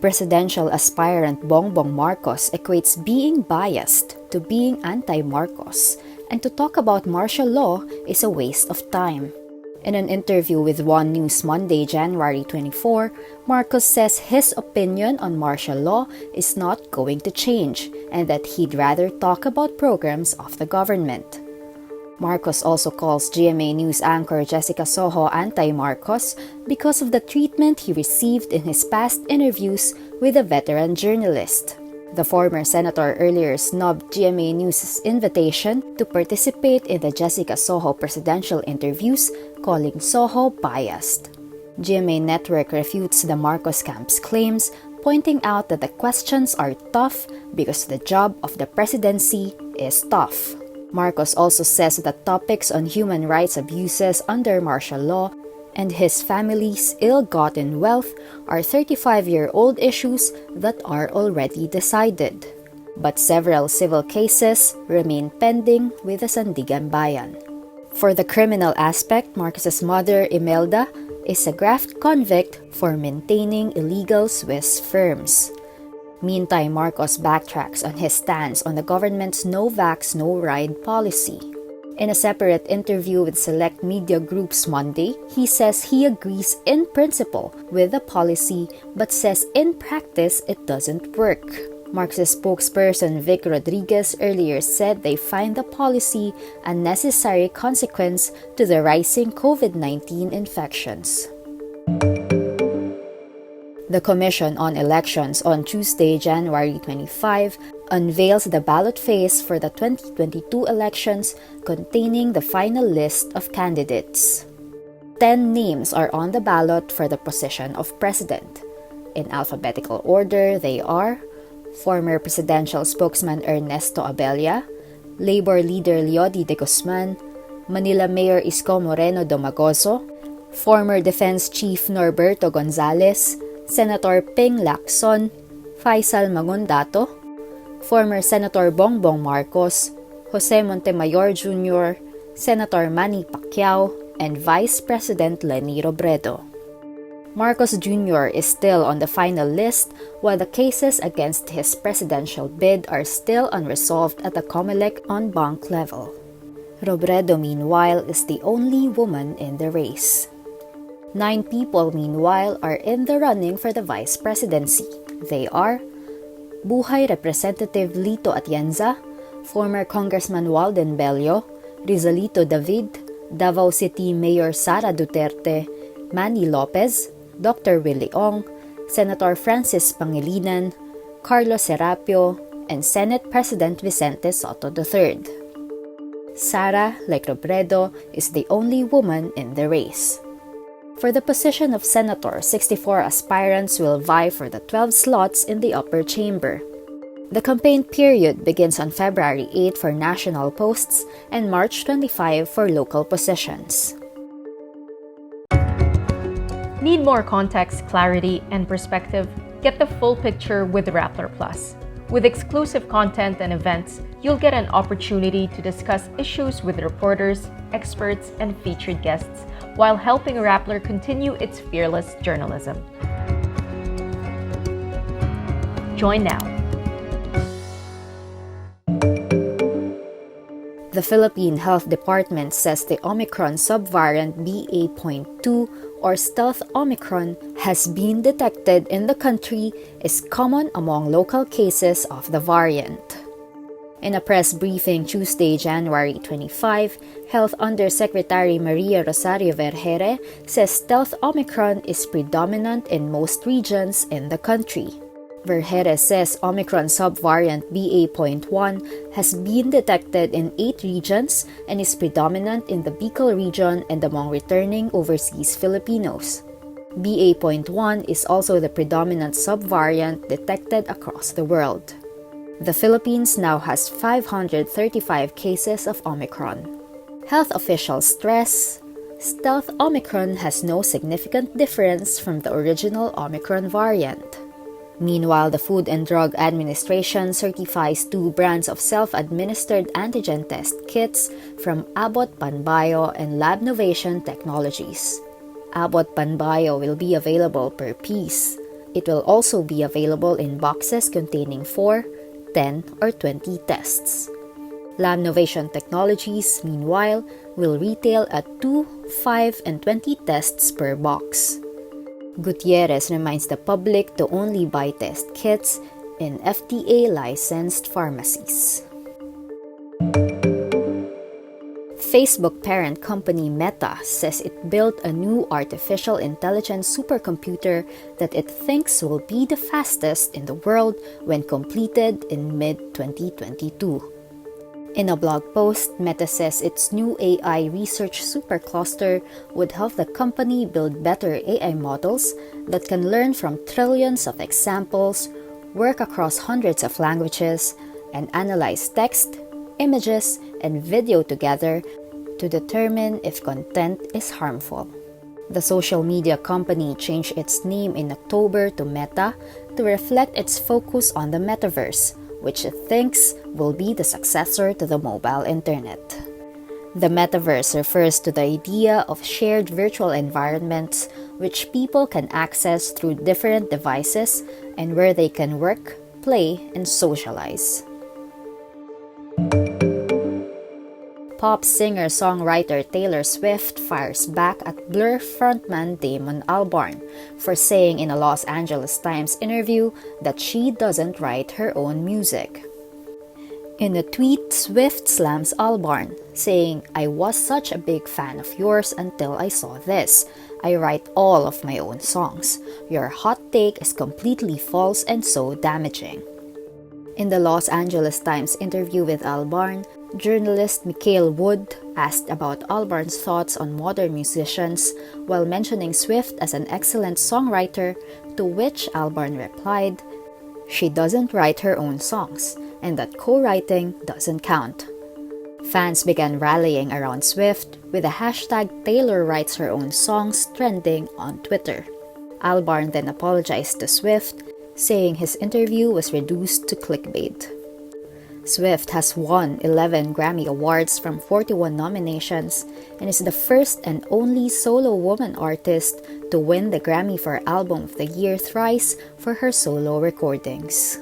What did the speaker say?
Presidential aspirant Bongbong Marcos equates being biased to being anti-Marcos, and to talk about martial law is a waste of time. In an interview with One News Monday, January 24, Marcos says his opinion on martial law is not going to change and that he'd rather talk about programs of the government. Marcos also calls GMA News anchor Jessica Soho anti-Marcos because of the treatment he received in his past interviews with a veteran journalist. The former senator earlier snubbed GMA News' invitation to participate in the Jessica Soho presidential interviews, calling Soho biased. GMA Network refutes the Marcos camp's claims, pointing out that the questions are tough because the job of the presidency is tough. Marcos also says that topics on human rights abuses under martial law and his family's ill-gotten wealth are 35-year-old issues that are already decided. But several civil cases remain pending with the Sandigan Bayan. For the criminal aspect, Marcos's mother, Imelda, is a graft convict for maintaining illegal Swiss firms. Meantime, Marcos backtracks on his stance on the government's no-vax, no-ride policy. In a separate interview with select media groups Monday, he says he agrees in principle with the policy but says in practice it doesn't work. Marcos' spokesperson Vic Rodriguez earlier said they find the policy a necessary consequence to the rising COVID-19 infections. The Commission on Elections on Tuesday, January 25, unveils the ballot phase for the 2022 elections containing the final list of candidates. 10 names are on the ballot for the position of president. In alphabetical order, they are former presidential spokesman Ernesto Abella, Labor leader Leody de Guzman, Manila Mayor Isko Moreno Domagoso, former Defense Chief Norberto Gonzales, Senator Ping Lacson, Faisal Magundato, former Senator Bongbong Marcos, Jose Montemayor Jr., Senator Manny Pacquiao, and Vice President Leni Robredo. Marcos Jr. is still on the final list, while the cases against his presidential bid are still unresolved at the COMELEC en banc level. Robredo, meanwhile, is the only woman in the race. 9 people, meanwhile, are in the running for the vice presidency. They are Buhay Representative Lito Atienza, former Congressman Walden Bello, Rizalito David, Davao City Mayor Sara Duterte, Manny Lopez, Dr. Willie Ong, Senator Francis Pangilinan, Carlos Serapio, and Senate President Vicente Soto III. Sara, like Robredo, is the only woman in the race. For the position of senator, 64 aspirants will vie for the 12 slots in the upper chamber. The campaign period begins on February 8 for national posts and March 25 for local positions. Need more context, clarity, and perspective? Get the full picture with Rappler Plus. With exclusive content and events, you'll get an opportunity to discuss issues with reporters, experts, and featured guests while helping Rappler continue its fearless journalism. Join now. The Philippine Health Department says the Omicron subvariant BA.2 or stealth Omicron has been detected in the country is common among local cases of the variant. In a press briefing Tuesday, January 25, Health Undersecretary Maria Rosario Vergere says stealth Omicron is predominant in most regions in the country. Vergere says Omicron subvariant BA.1 has been detected in 8 regions and is predominant in the Bicol region and among returning overseas Filipinos. BA.1 is also the predominant subvariant detected across the world. The Philippines now has 535 cases of Omicron. Health officials stress, stealth Omicron has no significant difference from the original Omicron variant. Meanwhile, the Food and Drug Administration certifies 2 brands of self-administered antigen test kits from Abbott Panbio and Lab Novation Technologies. Abbott Panbio will be available per piece. It will also be available in boxes containing 4, 10, or 20 tests. Lamnovation Technologies, meanwhile, will retail at 2, 5, and 20 tests per box. Gutierrez reminds the public to only buy test kits in FDA-licensed pharmacies. Facebook parent company Meta says it built a new artificial intelligence supercomputer that it thinks will be the fastest in the world when completed in mid-2022. In a blog post, Meta says its new AI research supercluster would help the company build better AI models that can learn from trillions of examples, work across hundreds of languages, and analyze text, images, and video together to determine if content is harmful. The social media company changed its name in October to Meta to reflect its focus on the metaverse, which it thinks will be the successor to the mobile internet. The metaverse refers to the idea of shared virtual environments which people can access through different devices and where they can work, play, and socialize. Pop singer-songwriter Taylor Swift fires back at Blur frontman Damon Albarn for saying in a Los Angeles Times interview that she doesn't write her own music. In a tweet, Swift slams Albarn, saying, "I was such a big fan of yours until I saw this. I write all of my own songs. Your hot take is completely false and so damaging." In the Los Angeles Times interview with Albarn, journalist Mikhail Wood asked about Albarn's thoughts on modern musicians while mentioning Swift as an excellent songwriter, to which Albarn replied, "She doesn't write her own songs, and that co-writing doesn't count." Fans began rallying around Swift, with the hashtag Taylor writes her own songs trending on Twitter. Albarn then apologized to Swift, saying his interview was reduced to clickbait. Swift has won 11 Grammy Awards from 41 nominations and is the first and only solo woman artist to win the Grammy for Album of the Year thrice for her solo recordings.